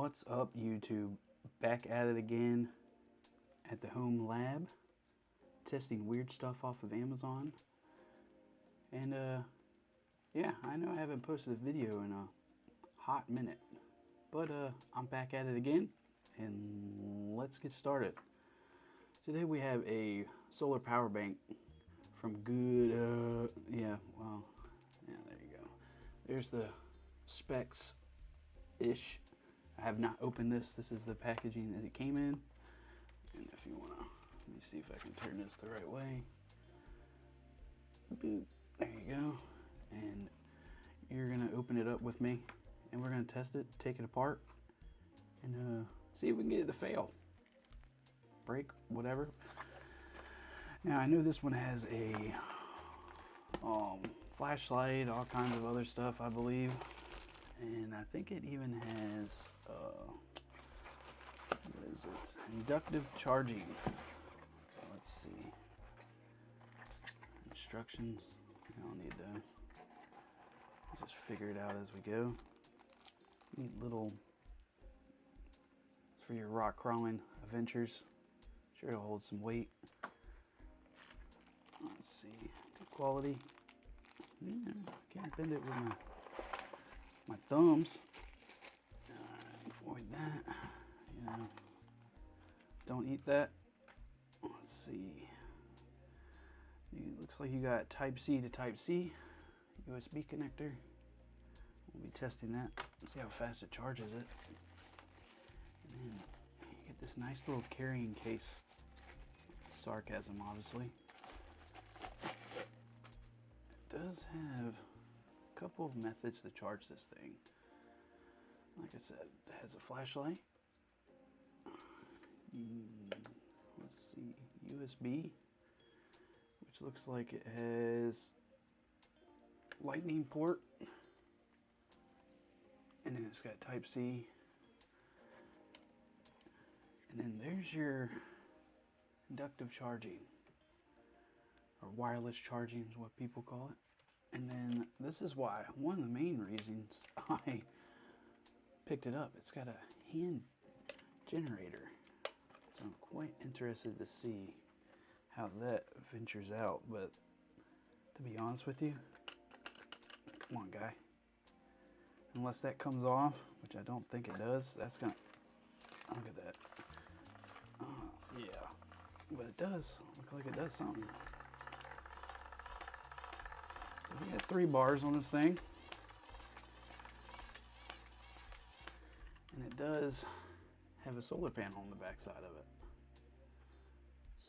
What's up, YouTube? Back at it again at the home lab, testing weird stuff off of Amazon. And yeah, I know I haven't posted a video in a hot minute, but I'm back at it again, and let's get started. Today we have a solar power bank from Goodaaa. Yeah, there you go. There's the specs-ish. I have not opened this. This is the packaging that it came in. And if you want to, let me see if I can turn this the right way. Boop. There you go. And you're going to open it up with me, and we're going to test it, take it apart, and see if we can get it to fail. Break, whatever. Now, I know this one has a flashlight, all kinds of other stuff, I believe. And I think it even has, what is it? Inductive charging. So let's see. Instructions. I don't need to just figure it out as we go. Neat little, it's for your rock crawling adventures. Sure it'll hold some weight. Let's see. Good quality. Yeah, can't bend it with my thumbs. Avoid that. You know, don't eat that. Let's see. It looks like you got Type C to Type C USB connector. We'll be testing that. See how fast it charges it. And then you get this nice little carrying case. Sarcasm, obviously. It does have a couple of methods to charge this thing. Like I said, it has a flashlight. Let's see, USB, which looks like it has lightning port, and then it's got Type C, and then there's your inductive charging, or wireless charging is what people call it. And then this is why, one of the main reasons I picked it up. It's got a hand generator. So I'm quite interested to see how that ventures out. But to be honest with you, come on, guy. Unless that comes off, which I don't think it does, that's gonna, look at that. Yeah, but it does look like it does something. So we got 3 bars on this thing. And it does have a solar panel on the back side of it.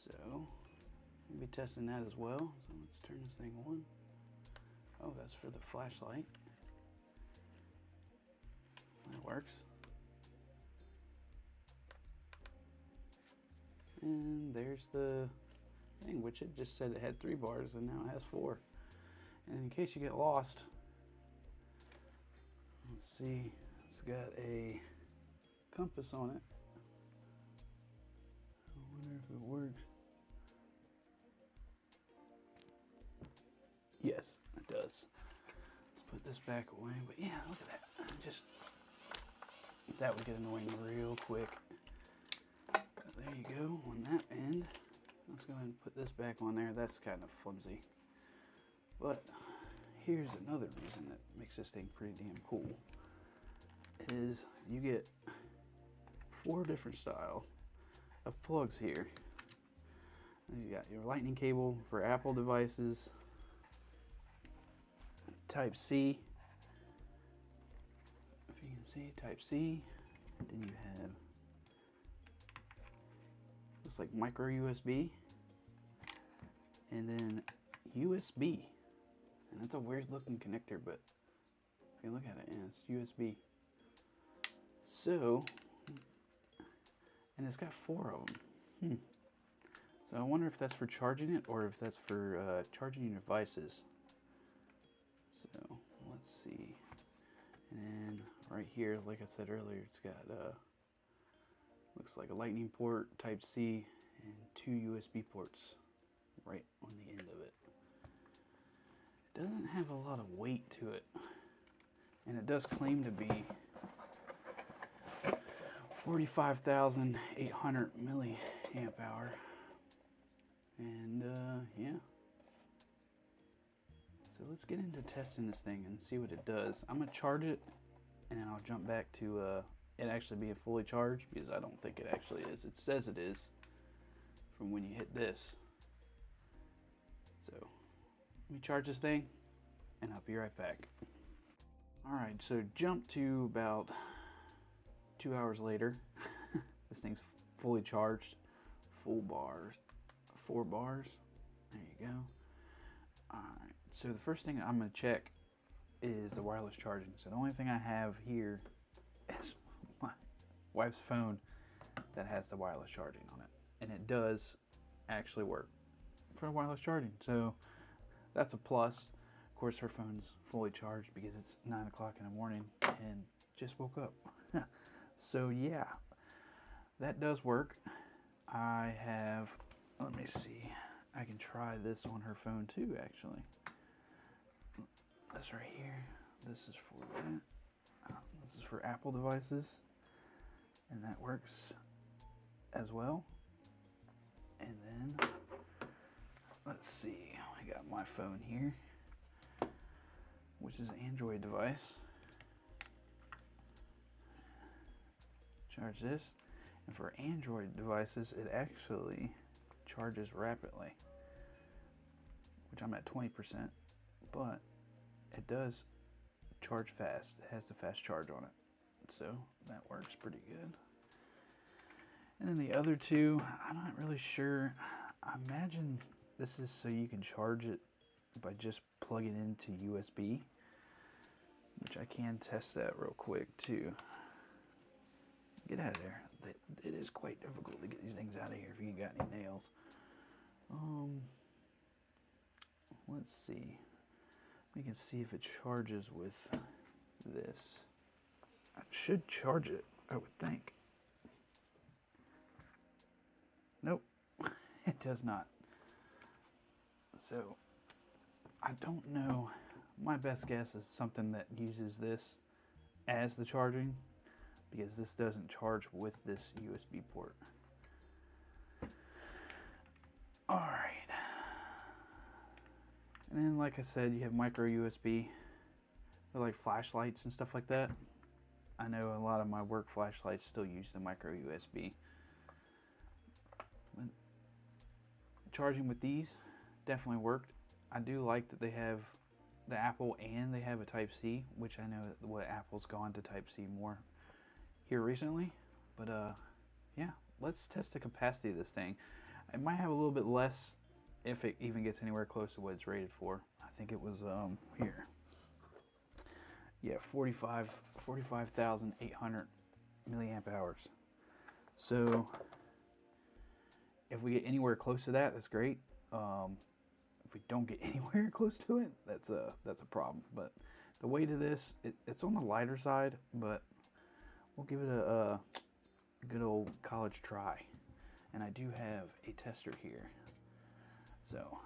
So we'll be testing that as well. So let's turn this thing on. Oh, that's for the flashlight. That works. And there's the thing, which it just said it had 3 bars and now it has 4. And in case you get lost, let's see, it's got a compass on it. I wonder if it works. Yes, it does. Let's put this back away. But yeah, look at that. Just that would get annoying real quick. But there you go on that end. Let's go ahead and put this back on there. That's kind of flimsy. But here's another reason that makes this thing pretty damn cool. Is you get 4 different styles of plugs here. And you got your lightning cable for Apple devices, Type C, if you can see, Type C. Then you have, looks like micro USB, and then USB. And that's a weird looking connector, but if you look at it, yeah, it's USB. So, and it's got 4 of them. So I wonder if that's for charging it or if that's for charging your devices. So let's see. And then right here, like I said earlier, it's got looks like a lightning port, Type C, and 2 USB ports right on the end of it. It doesn't have a lot of weight to it, and it does claim to be 45,800 milliamp hour. And yeah. So let's get into testing this thing and see what it does. I'm gonna charge it and then I'll jump back to it actually being fully charged, because I don't think it actually is. It says it is from when you hit this. So let me charge this thing and I'll be right back. Alright, so jump to about 2 hours later. This thing's fully charged, full bars, 4 bars. There you go. Alright, so the first thing I'm going to check is the wireless charging. So the only thing I have here is my wife's phone that has the wireless charging on it. And it does actually work for the wireless charging. So that's a plus. Of course, her phone's fully charged because it's 9 o'clock in the morning and just woke up. So yeah, that does work. I have, let me see, I can try this on her phone too, actually. This right here, this is for that. This is for Apple devices, and that works as well. And then, let's see, I got my phone here, which is an Android device. Charge this, and for Android devices, it actually charges rapidly, which I'm at 20%, but it does charge fast. It has the fast charge on it, so that works pretty good. And then the other two, I'm not really sure. I imagine this is so you can charge it by just plugging into USB, which I can test that real quick too. Get out of there. It is quite difficult to get these things out of here if you ain't got any nails. Let's see. We can see if it charges with this. It should charge it, I would think. Nope, it does not. So, I don't know. My best guess is something that uses this as the charging, because this doesn't charge with this USB port. Alright. And then, like I said, you have micro USB. They're like flashlights and stuff like that. I know a lot of my work flashlights still use the micro USB. But charging with these definitely worked. I do like that they have the Apple and they have a Type-C, which I know that what Apple's gone to Type-C more here recently. But yeah, let's test the capacity of this thing. It might have a little bit less if it even gets anywhere close to what it's rated for. I think it was here. Yeah, 45,800 milliamp hours. So if we get anywhere close to that, that's great. If we don't get anywhere close to it, that's a problem. But the weight of this, it's on the lighter side, but we'll give it a good old college try. And I do have a tester here. So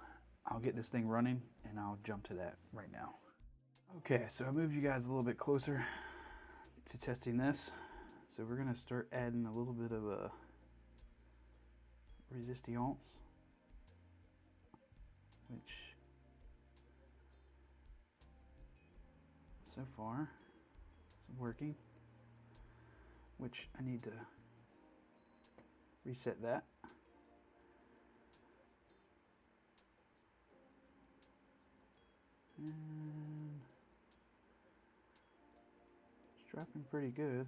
I'll get this thing running and I'll jump to that right now. Okay, so I moved you guys a little bit closer to testing this. So we're gonna start adding a little bit of a resistance, which so far is working, which I need to reset that. And it's dropping pretty good.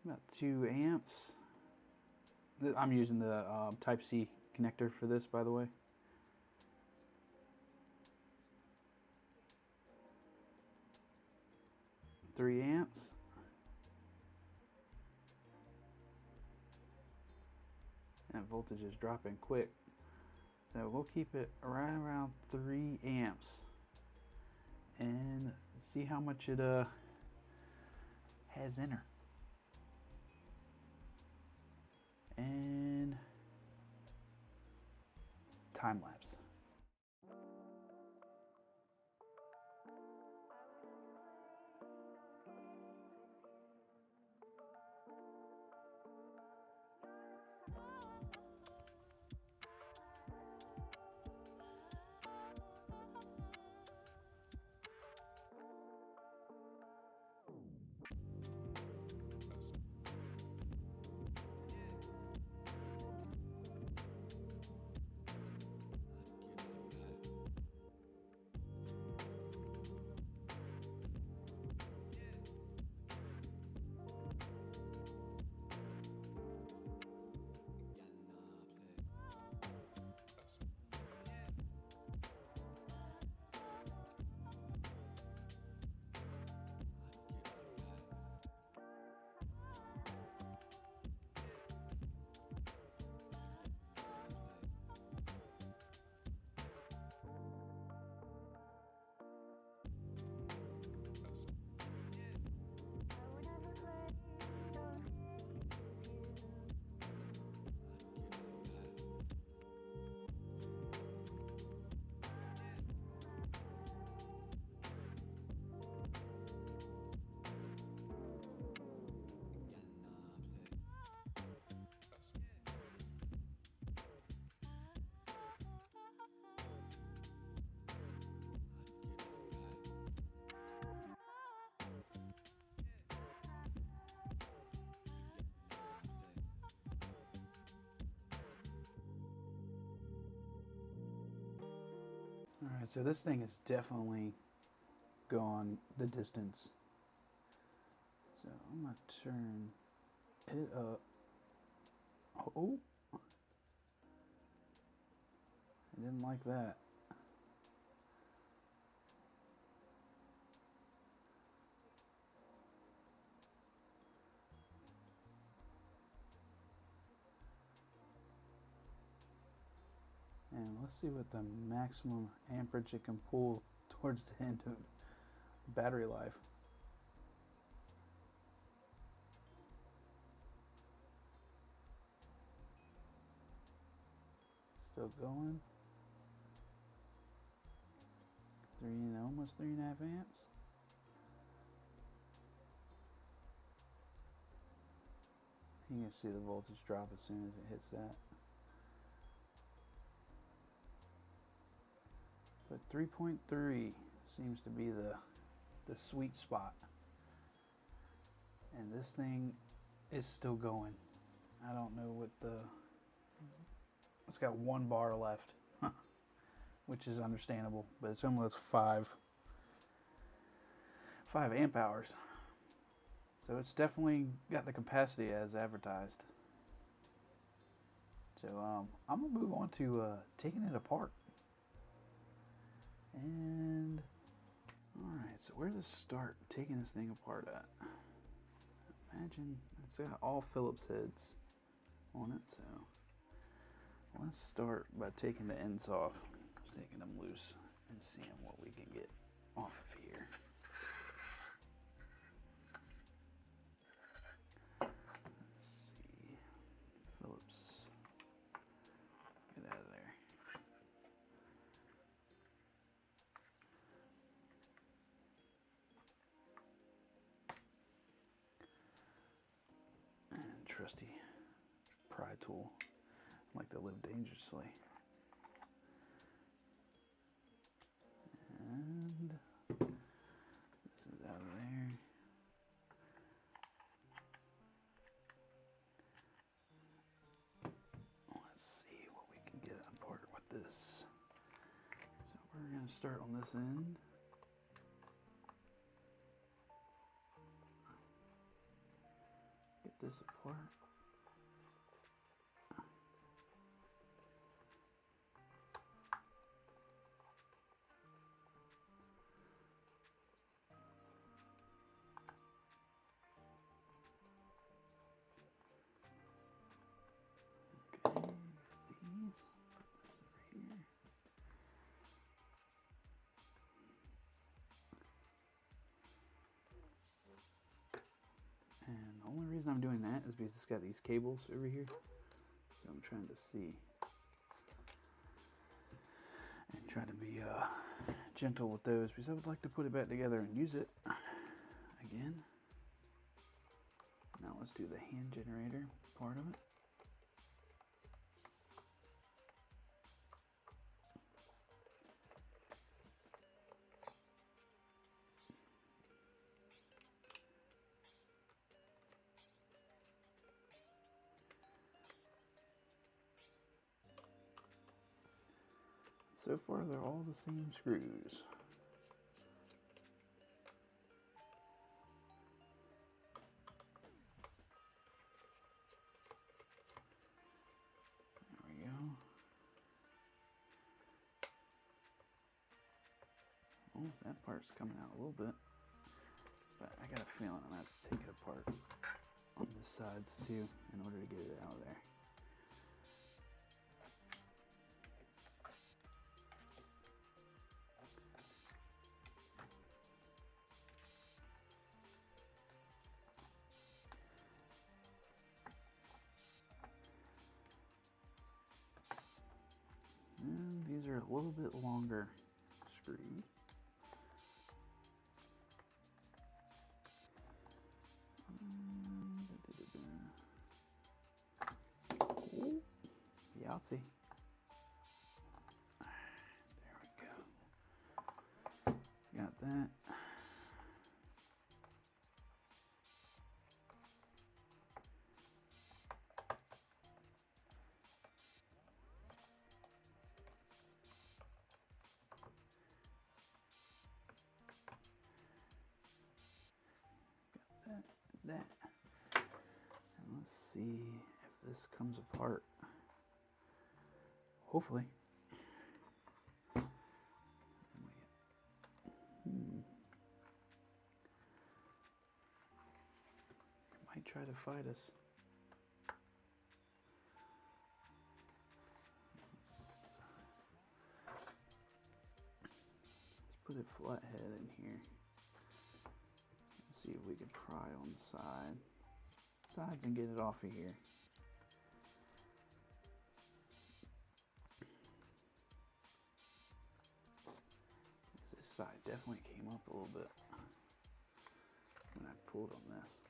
About 2 amps. I'm using the Type-C connector for this, by the way. Three amps. That voltage is dropping quick. So we'll keep it right around 3 amps. And see how much it has in her. And time lapse. Alright, so this thing is definitely gone the distance. So I'm going to turn it up. Oh, I didn't like that. And let's see what the maximum amperage it can pull towards the end of battery life. Still going. Almost 3.5 amps. You can see the voltage drop as soon as it hits that. But 3.3 seems to be the sweet spot. And this thing is still going. I don't know what it's got 1 bar left, which is understandable, but it's almost 5 amp hours. So it's definitely got the capacity as advertised. So I'm gonna move on to taking it apart. And alright, so where to start taking this thing apart at? Imagine it's got all Phillips heads on it, so let's start by taking the ends off, taking them loose, and seeing what we can get off of here. Let's see, Phillips, get out of there. And trusty pry tool. I like to live dangerously. And this is out of there. Let's see what we can get apart with this. So we're going to start on this end. Get this apart. And the only reason I'm doing that is because it's got these cables over here. So I'm trying to see and try to be gentle with those because I would like to put it back together and use it again. Now let's do the hand generator part of it. So far, they're all the same screws. There we go. Oh, that part's coming out a little bit. But I got a feeling I'm going to have to take it apart on the sides too in order to get it out of there. And these are a little bit longer screw. Yeah, I'll see. There we go. Got that. Let's see if this comes apart. Hopefully. Might try to fight us. Let's put a flathead in here. Let's see if we can pry on the sides and get it off of here. This side definitely came up a little bit when I pulled on this.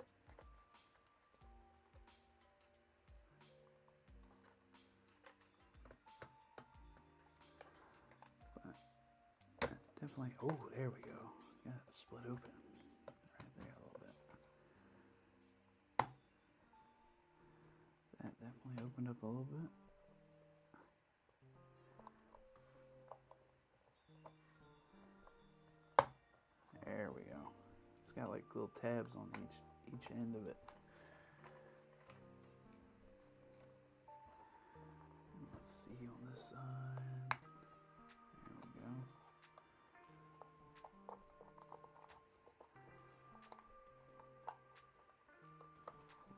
But definitely, oh, there we go. Got it split open right there a little bit. That definitely opened up a little bit. There we go. It's got like little tabs on each end of it. Let's see on this side. There we go.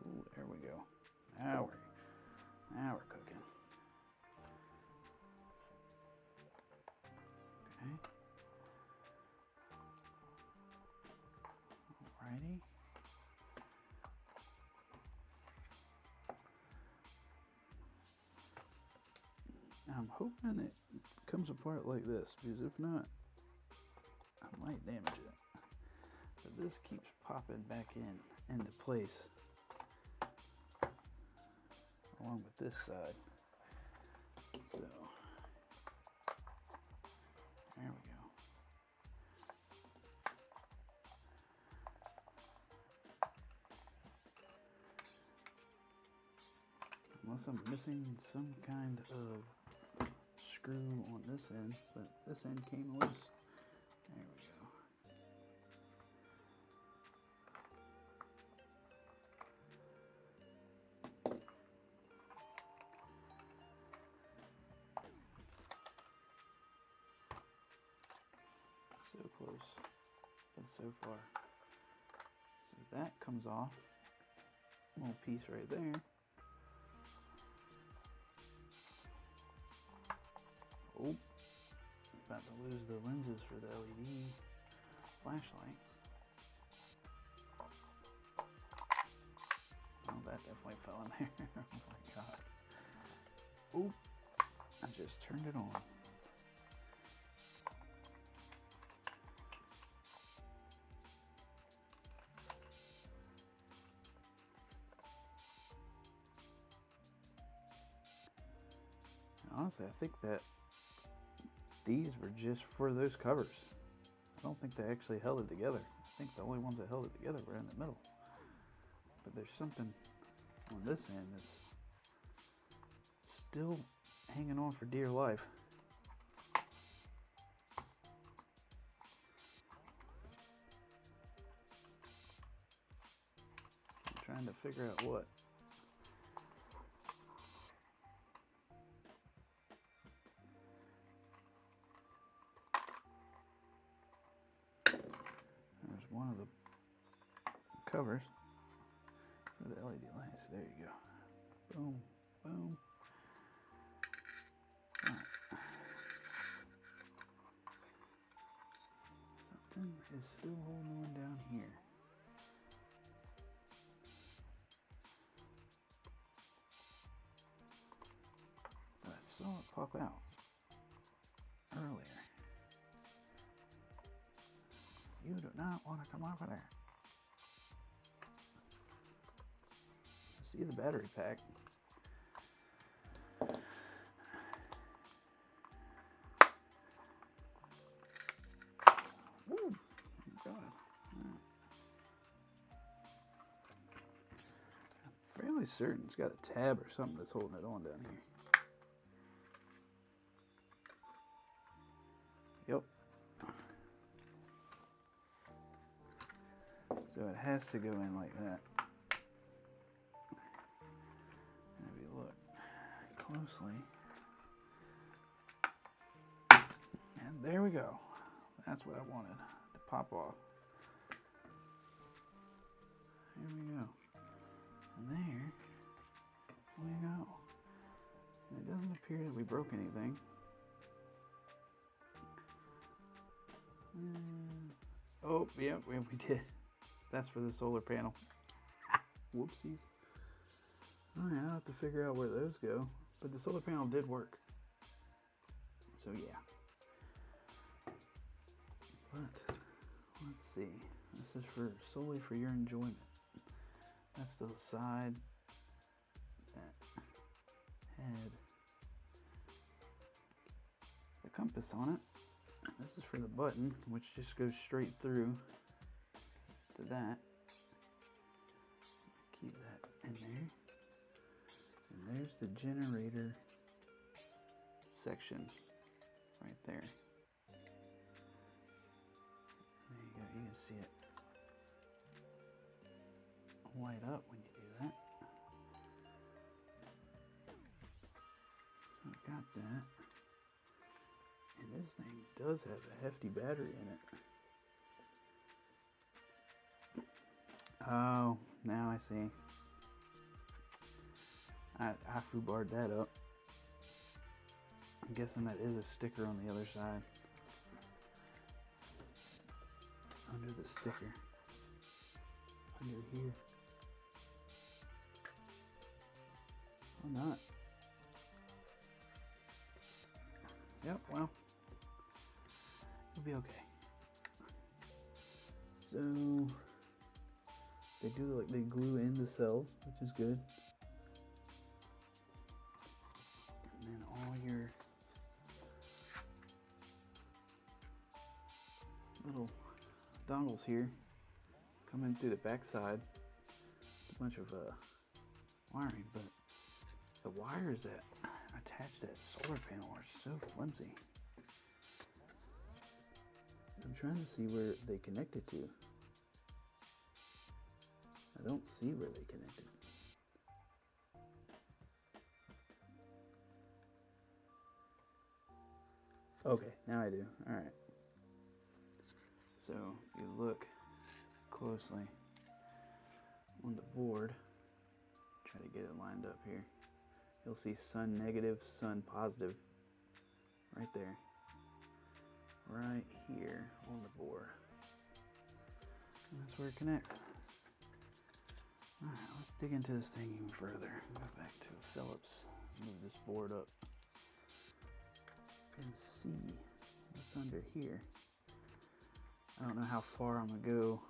Ooh, there we go. Now we're cooking. Okay. Alrighty. I'm hoping it comes apart like this, because if not, I might damage it. But this keeps popping back into place, along with this side. So, there we go. Unless I'm missing some kind of screw on this end, but this end came loose. There we go. So close, but so far. So that comes off. Little piece right there. Oh, about to lose the lenses for the LED flashlight. Oh, that definitely fell in there. Oh my god. Oh, I just turned it on. Honestly, I think that these were just for those covers. I don't think they actually held it together. I think the only ones that held it together were in the middle. But there's something on this end that's still hanging on for dear life. I'm trying to figure out what. One of the covers for the LED lights. There you go. Boom, boom. Right. Something is still holding on down here. But I saw it pop out earlier. You do not want to come off of there. See the battery pack. Ooh, God. I'm fairly certain it's got a tab or something that's holding it on down here. Yep. So it has to go in like that. closely. And there we go. That's what I wanted to pop off. There we go. And there we go. And it doesn't appear that we broke anything. Oh, yeah, we did. That's for the solar panel. Whoopsies. Alright, I'll have to figure out where those go. But the solar panel did work. So yeah. But let's see. This is for solely for your enjoyment. That's the side that had the compass on it. This is for the button, which just goes straight through to that. Keep that in there. And there's the generator section right there. There you go, you can see it light up when you do that. So I got that. And this thing does have a hefty battery in it. Oh, now I see. I foobarred that up. I'm guessing that is a sticker on the other side. Under the sticker. Under here. Or not. Yep, well. It'll be okay. So they do they glue in the cells, which is good. And then all your little dongles here come in through the back side. A bunch of wiring, but the wires that attach that solar panel are so flimsy. I'm trying to see where they connected to. I don't see where they connected. Okay, now I do. Alright. So, if you look closely on the board, try to get it lined up here, you'll see sun negative, sun positive right there. Right here on the board. And that's where it connects. Alright, let's dig into this thing even further. Go back to Phillips, move this board up, and see what's under here. I don't know how far I'm gonna go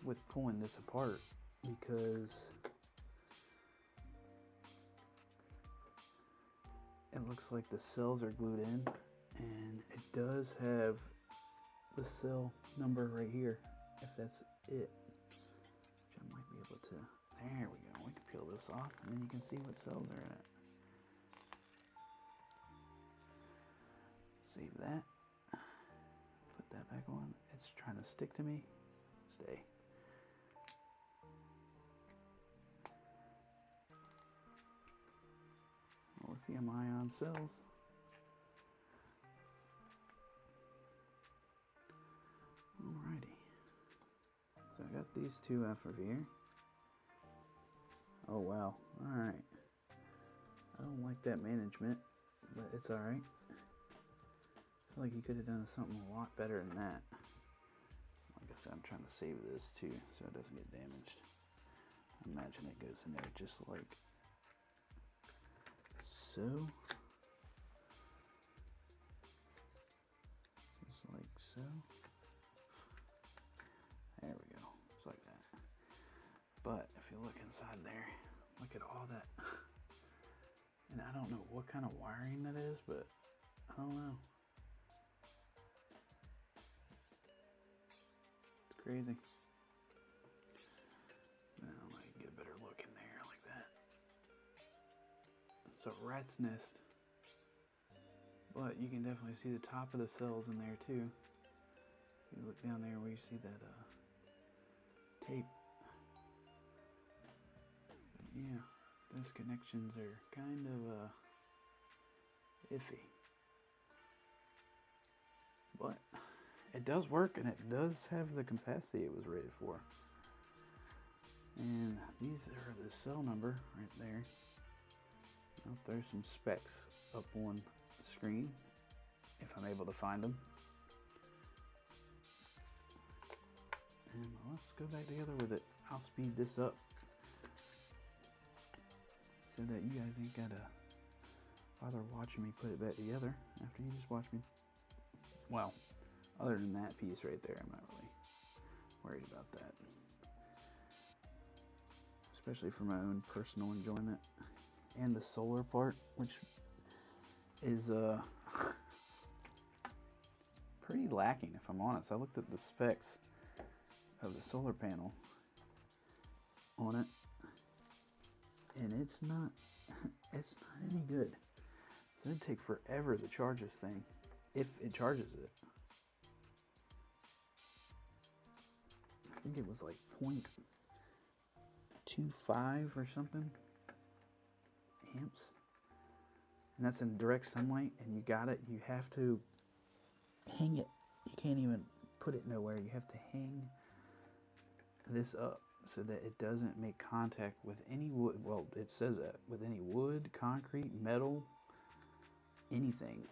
with pulling this apart because it looks like the cells are glued in, and it does have the cell number right here, if that's it, which I might be able to. There we go. We can peel this off, and then you can see what cells are in it. Save that. Put that back on. It's trying to stick to me. Stay. Lithium-ion cells. Alrighty. So I got these two off of here. Oh wow. Alright. I don't like that management, but it's alright. I feel like you could have done something a lot better than that. Like I said, I'm trying to save this too so it doesn't get damaged. I imagine it goes in there just like so. Just like so. There we go. It's like that. But if you look inside there, look at all that. And I don't know what kind of wiring that is, but I don't know. It's crazy. Now I can get a better look in there like that. It's a rat's nest. But you can definitely see the top of the cells in there too. If you look down there where you see that tape. But yeah, those connections are kind of iffy. But it does work, and it does have the capacity it was rated for. And these are the cell number right there. I'll throw some specs up on the screen if I'm able to find them. And let's go back together with it. I'll speed this up so that you guys ain't gotta bother watching me put it back together after you just watch me. Well, other than that piece right there, I'm not really worried about that. Especially for my own personal enjoyment. And the solar part, which is pretty lacking if I'm honest. I looked at the specs of the solar panel on it, and it's not any good. So it'd take forever to charge this thing, if it charges it. I think it was like 0.25 or something amps, and that's in direct sunlight, and you have to hang it. You can't even put it nowhere. You have to hang this up so that it doesn't make contact with any wood. Well, it says that with any wood, concrete, metal, anything,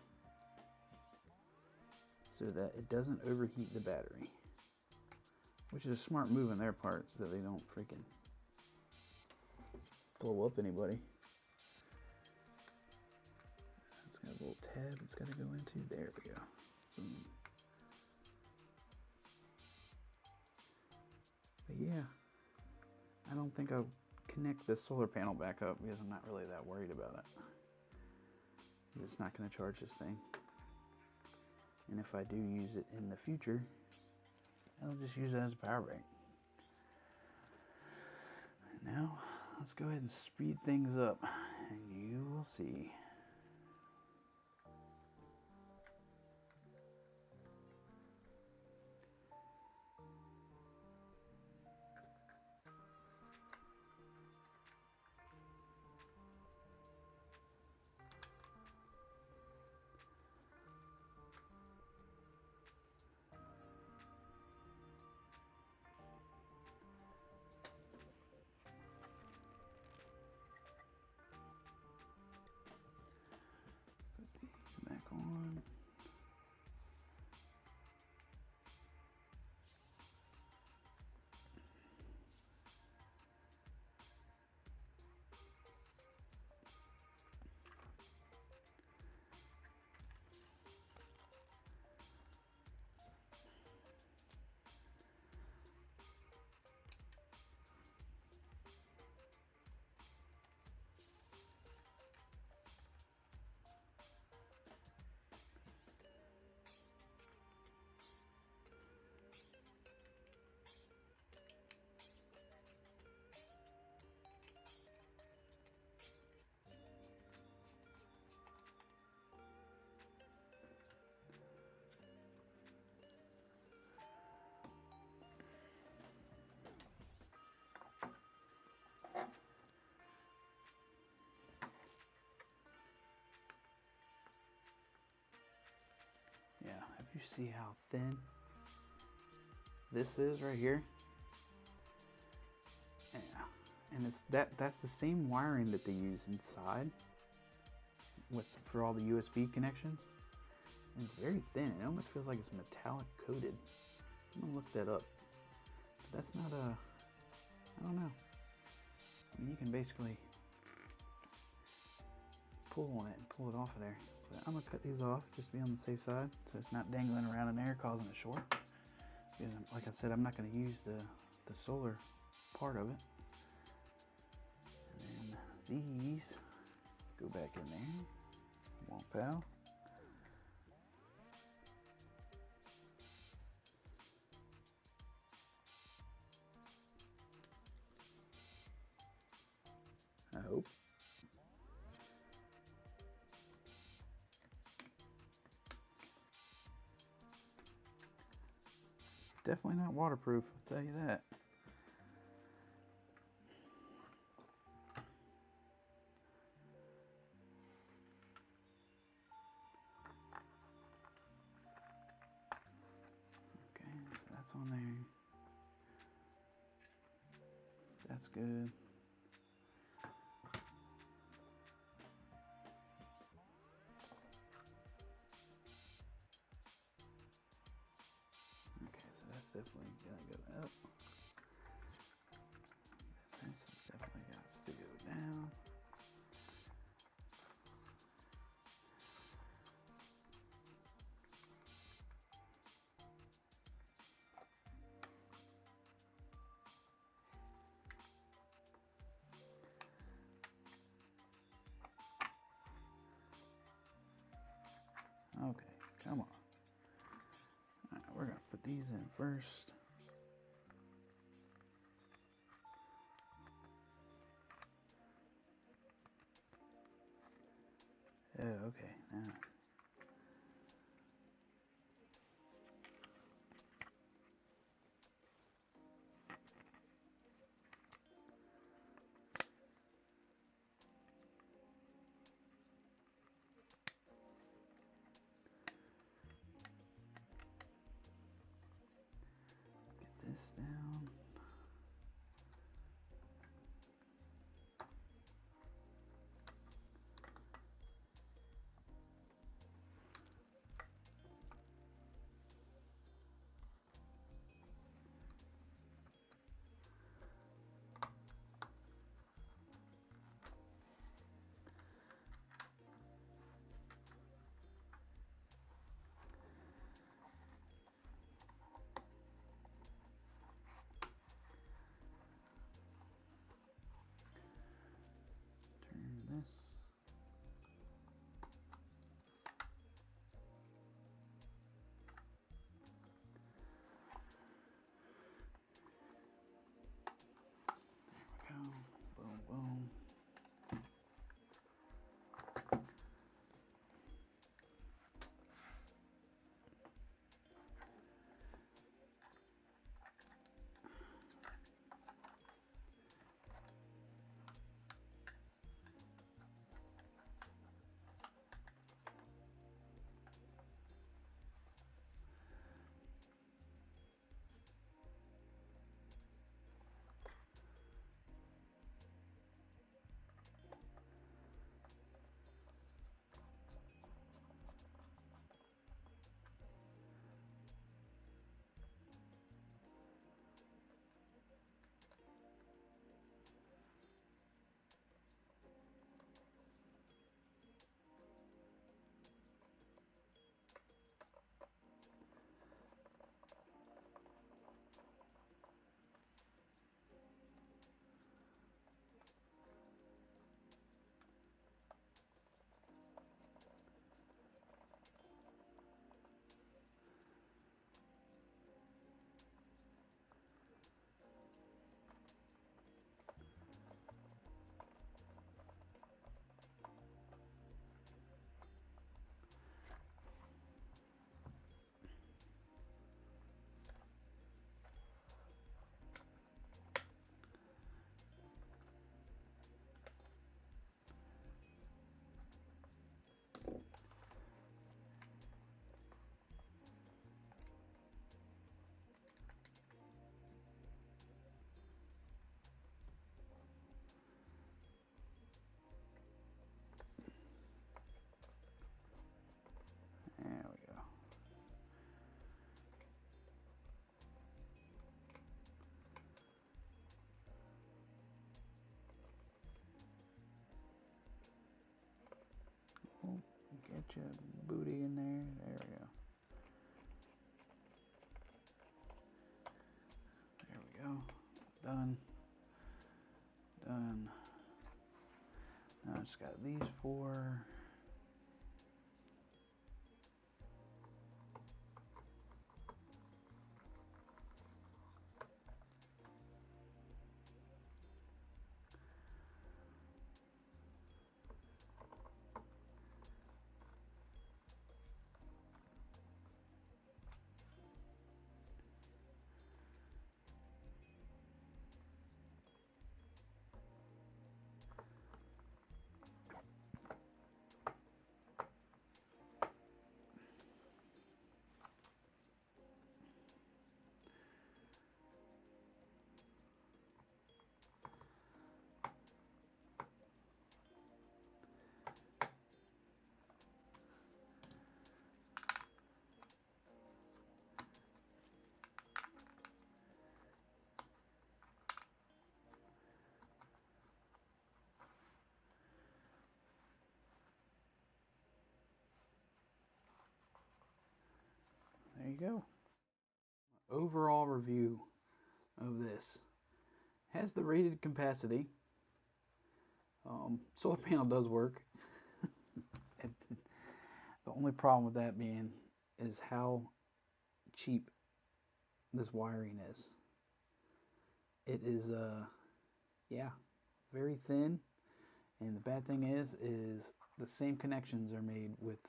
so that it doesn't overheat the battery, which is a smart move on their part so that they don't freaking blow up anybody. It's got a little tab it's got to go into. There we go. Boom. But yeah, I don't think I'll connect the solar panel back up because I'm not really that worried about it. It's not going to charge this thing. And if I do use it in the future, I'll just use it as a power bank. And now, let's go ahead and speed things up, and you will see. Back on. Yeah, if you see how thin this is right here. Yeah, and that's the same wiring that they use inside for all the USB connections. And it's very thin. It almost feels like it's metallic coated. I'm gonna look that up. But that's not I don't know. I mean, you can basically pull on it and pull it off of there. But I'm gonna cut these off just to be on the safe side, so it's not dangling around in there causing a short. Because, like I said, I'm not gonna use the solar part of it. And then these go back in there. Come on, pal. I hope. It's definitely not waterproof, I'll tell you that. on there. That's good. Okay, so that's definitely gonna go up. This has definitely got to go down. Okay, come on. Alright, we're gonna put these in first. Oh, okay, now. Get this down. Turn this. There we go. Boom, boom. There we go. Oh, get your booty in there. There we go. There we go. Done. Done. Now it's got these four. you go. Overall review of this. Has the rated capacity. Solar panel does work. The only problem with that being is how cheap this wiring is. It is, yeah, very thin. And the bad thing is the same connections are made with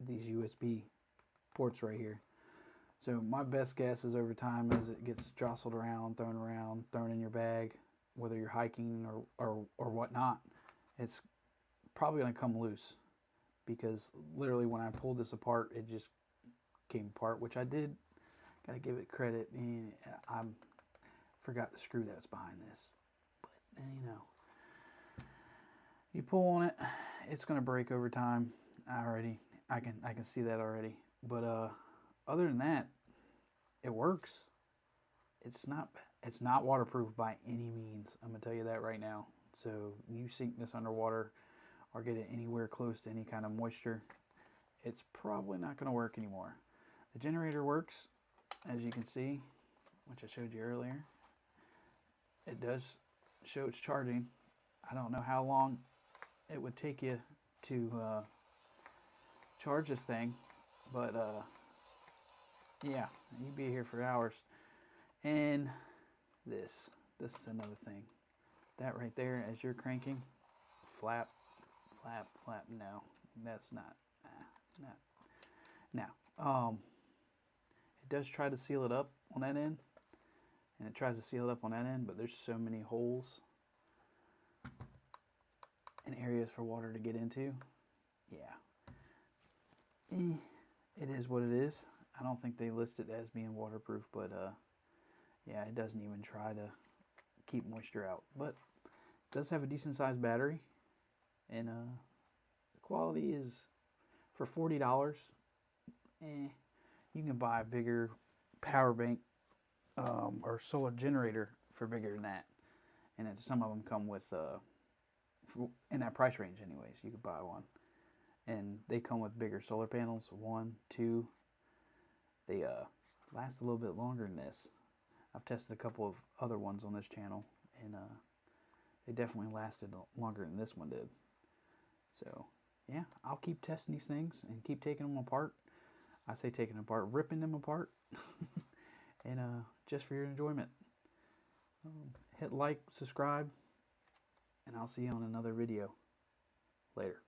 these USB ports right here. So my best guess is over time as it gets jostled around, thrown in your bag, whether you're hiking or whatnot, it's probably going to come loose. Because literally when I pulled this apart, it just came apart, which I did. Gotta give it credit. I forgot the screw that's behind this. But, you know, you pull on it, it's gonna break over time. I can see that already. But other than that, it works. It's not waterproof by any means. I'm gonna tell you that right now. So you sink this underwater or get it anywhere close to any kind of moisture, it's probably not going to work anymore. The generator works, as you can see, which I showed you earlier. It does show it's charging. I don't know how long it would take you to charge this thing, but yeah, you'd be here for hours. And this is another thing. That right there, as you're cranking, flap, flap, flap. No, that's not. No. It does try to seal it up on that end, and it tries to seal it up on that end, but there's so many holes and areas for water to get into. Yeah. It is what it is. I don't think they list it as being waterproof, but yeah, it doesn't even try to keep moisture out. But it does have a decent sized battery. And the quality is, for $40, you can buy a bigger power bank or solar generator for bigger than that. And some of them come with, in that price range anyways, you could buy one. And they come with bigger solar panels, 1, 2. They last a little bit longer than this. I've tested a couple of other ones on this channel, and they definitely lasted longer than this one did. So, yeah, I'll keep testing these things and keep taking them apart. I say taking them apart, ripping them apart. And just for your enjoyment. Hit like, subscribe, and I'll see you on another video. Later.